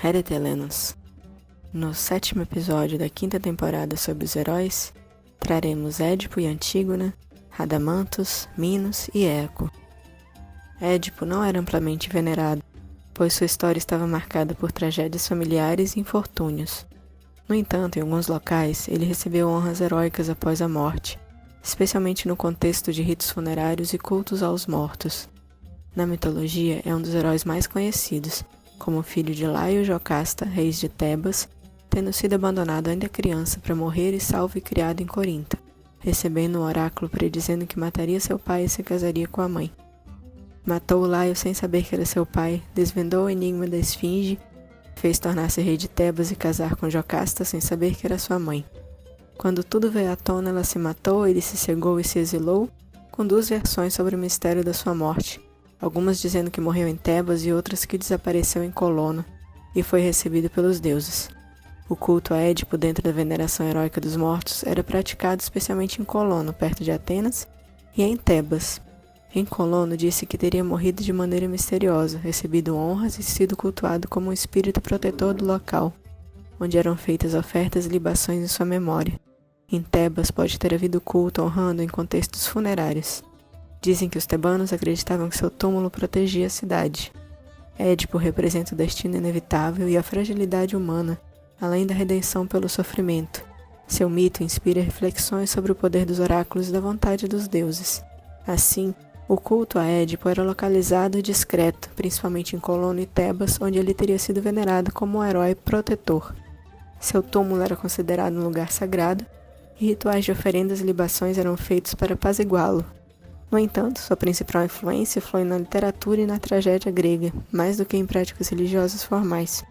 Heretelenos. No 7º episódio da 5ª temporada sobre os heróis, traremos Édipo e Antígona, Radamantos, Minos e Eco. Édipo não era amplamente venerado, pois sua história estava marcada por tragédias familiares e infortúnios. No entanto, em alguns locais, ele recebeu honras heróicas após a morte, especialmente no contexto de ritos funerários e cultos aos mortos. Na mitologia, é um dos heróis mais conhecidos, como filho de Laio e Jocasta, reis de Tebas, tendo sido abandonado ainda criança para morrer e salvo e criado em Corinto, recebendo um oráculo predizendo que mataria seu pai e se casaria com a mãe. Matou Laio sem saber que era seu pai, desvendou o enigma da esfinge, fez tornar-se rei de Tebas e casar com Jocasta sem saber que era sua mãe. Quando tudo veio à tona, ela se matou, ele se cegou e se exilou, com duas versões sobre o mistério da sua morte, algumas dizendo que morreu em Tebas e outras que desapareceu em Colono, e foi recebido pelos deuses. O culto a Édipo dentro da veneração heróica dos mortos era praticado especialmente em Colono, perto de Atenas, e em Tebas. Em Colono disse que teria morrido de maneira misteriosa, recebido honras e sido cultuado como um espírito protetor do local, onde eram feitas ofertas e libações em sua memória. Em Tebas pode ter havido culto honrando em contextos funerários. Dizem que os tebanos acreditavam que seu túmulo protegia a cidade. Édipo representa o destino inevitável e a fragilidade humana, além da redenção pelo sofrimento. Seu mito inspira reflexões sobre o poder dos oráculos e da vontade dos deuses. Assim, o culto a Édipo era localizado e discreto, principalmente em Colono e Tebas, onde ele teria sido venerado como um herói protetor. Seu túmulo era considerado um lugar sagrado, e rituais de oferendas e libações eram feitos para apaziguá-lo. No entanto, sua principal influência foi na literatura e na tragédia grega, mais do que em práticas religiosas formais.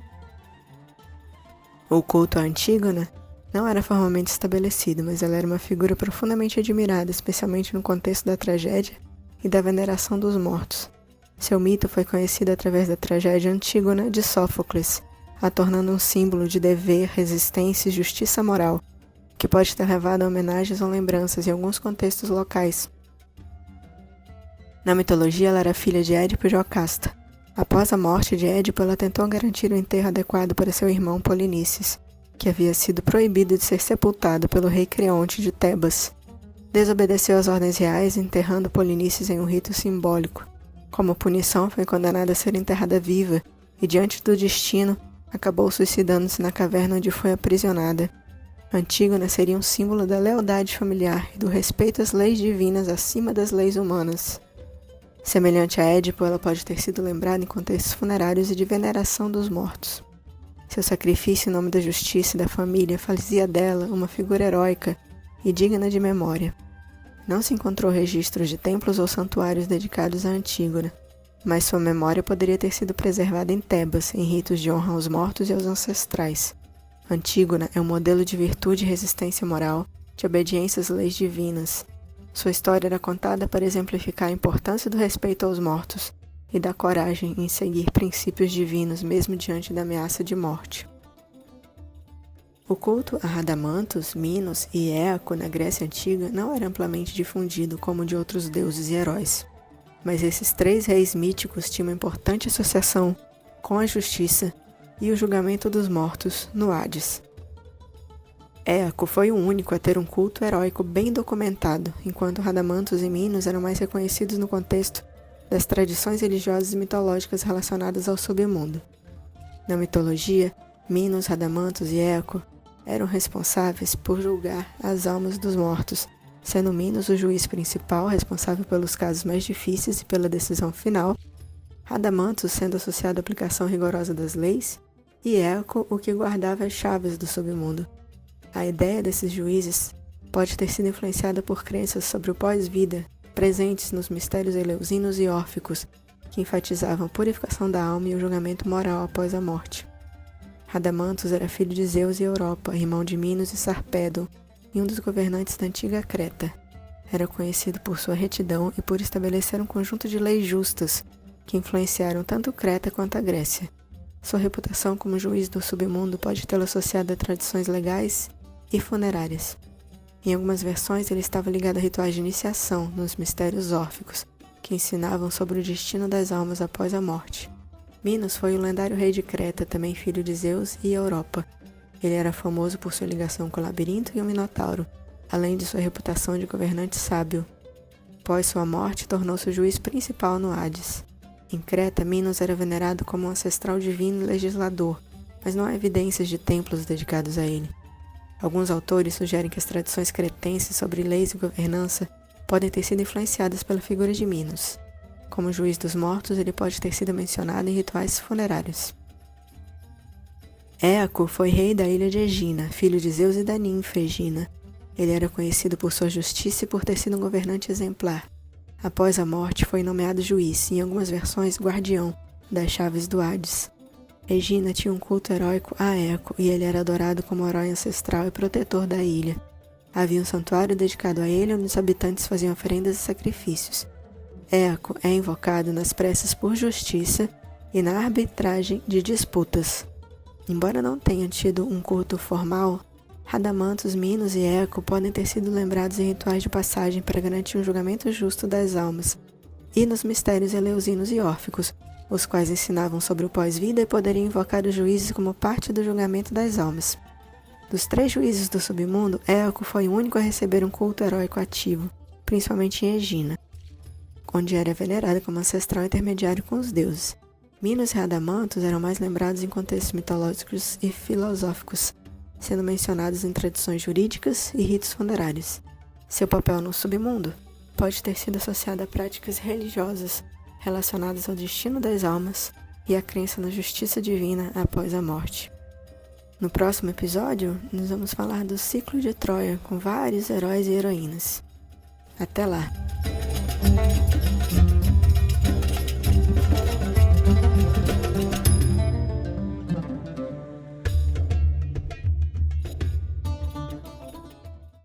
O culto a Antígona não era formalmente estabelecido, mas ela era uma figura profundamente admirada, especialmente no contexto da tragédia e da veneração dos mortos. Seu mito foi conhecido através da tragédia Antígona de Sófocles, a tornando um símbolo de dever, resistência e justiça moral, que pode ter levado a homenagens ou lembranças em alguns contextos locais. Na mitologia, ela era filha de Édipo e Jocasta. Após a morte de Édipo, ela tentou garantir um enterro adequado para seu irmão Polinices, que havia sido proibido de ser sepultado pelo rei Creonte de Tebas. Desobedeceu às ordens reais, enterrando Polinices em um rito simbólico. Como punição, foi condenada a ser enterrada viva e, diante do destino, acabou suicidando-se na caverna onde foi aprisionada. Antígona seria um símbolo da lealdade familiar e do respeito às leis divinas acima das leis humanas. Semelhante a Édipo, ela pode ter sido lembrada em contextos funerários e de veneração dos mortos. Seu sacrifício em nome da justiça e da família fazia dela uma figura heróica e digna de memória. Não se encontrou registros de templos ou santuários dedicados a Antígona, mas sua memória poderia ter sido preservada em Tebas, em ritos de honra aos mortos e aos ancestrais. Antígona é um modelo de virtude e resistência moral, de obediência às leis divinas. Sua história era contada para exemplificar a importância do respeito aos mortos e da coragem em seguir princípios divinos mesmo diante da ameaça de morte. O culto a Radamantos, Minos e Eco na Grécia Antiga não era amplamente difundido como o de outros deuses e heróis, mas esses três reis míticos tinham uma importante associação com a justiça e o julgamento dos mortos no Hades. Eco foi o único a ter um culto heróico bem documentado, enquanto Radamantos e Minos eram mais reconhecidos no contexto das tradições religiosas e mitológicas relacionadas ao submundo. Na mitologia, Minos, Radamantos e Eco eram responsáveis por julgar as almas dos mortos, sendo Minos o juiz principal, responsável pelos casos mais difíceis e pela decisão final, Radamantos sendo associado à aplicação rigorosa das leis, e Eco o que guardava as chaves do submundo. A ideia desses juízes pode ter sido influenciada por crenças sobre o pós-vida, presentes nos mistérios eleusinos e órficos, que enfatizavam a purificação da alma e o julgamento moral após a morte. Radamantos era filho de Zeus e Europa, irmão de Minos e Sarpédon, e um dos governantes da antiga Creta. Era conhecido por sua retidão e por estabelecer um conjunto de leis justas, que influenciaram tanto Creta quanto a Grécia. Sua reputação como juiz do submundo pode tê-lo associado a tradições legais e funerárias. Em algumas versões, ele estava ligado a rituais de iniciação nos mistérios órficos, que ensinavam sobre o destino das almas após a morte. Minos foi o lendário rei de Creta, também filho de Zeus e Europa. Ele era famoso por sua ligação com o labirinto e o Minotauro, além de sua reputação de governante sábio. Após sua morte, tornou-se o juiz principal no Hades. Em Creta, Minos era venerado como um ancestral divino e legislador, mas não há evidências de templos dedicados a ele. Alguns autores sugerem que as tradições cretenses sobre leis e governança podem ter sido influenciadas pela figura de Minos. Como juiz dos mortos, ele pode ter sido mencionado em rituais funerários. Éaco foi rei da ilha de Egina, filho de Zeus e da ninfa Egina. Ele era conhecido por sua justiça e por ter sido um governante exemplar. Após a morte, foi nomeado juiz, e em algumas versões, guardião, das chaves do Hades. Egina tinha um culto heróico a Éaco, e ele era adorado como herói ancestral e protetor da ilha. Havia um santuário dedicado a ele, onde os habitantes faziam oferendas e sacrifícios. Éaco é invocado nas preces por justiça e na arbitragem de disputas. Embora não tenha tido um culto formal, Radamantos, Minos e Éaco podem ter sido lembrados em rituais de passagem para garantir um julgamento justo das almas, e nos mistérios eleusinos e órficos, os quais ensinavam sobre o pós-vida e poderiam invocar os juízes como parte do julgamento das almas. Dos 3 juízes do submundo, Éaco foi o único a receber um culto heróico ativo, principalmente em Egina, onde era venerado como ancestral intermediário com os deuses. Minos e Radamantos eram mais lembrados em contextos mitológicos e filosóficos, sendo mencionados em tradições jurídicas e ritos funerários. Seu papel no submundo pode ter sido associado a práticas religiosas relacionadas ao destino das almas e à crença na justiça divina após a morte. No próximo episódio, nós vamos falar do ciclo de Troia com vários heróis e heroínas. Até lá!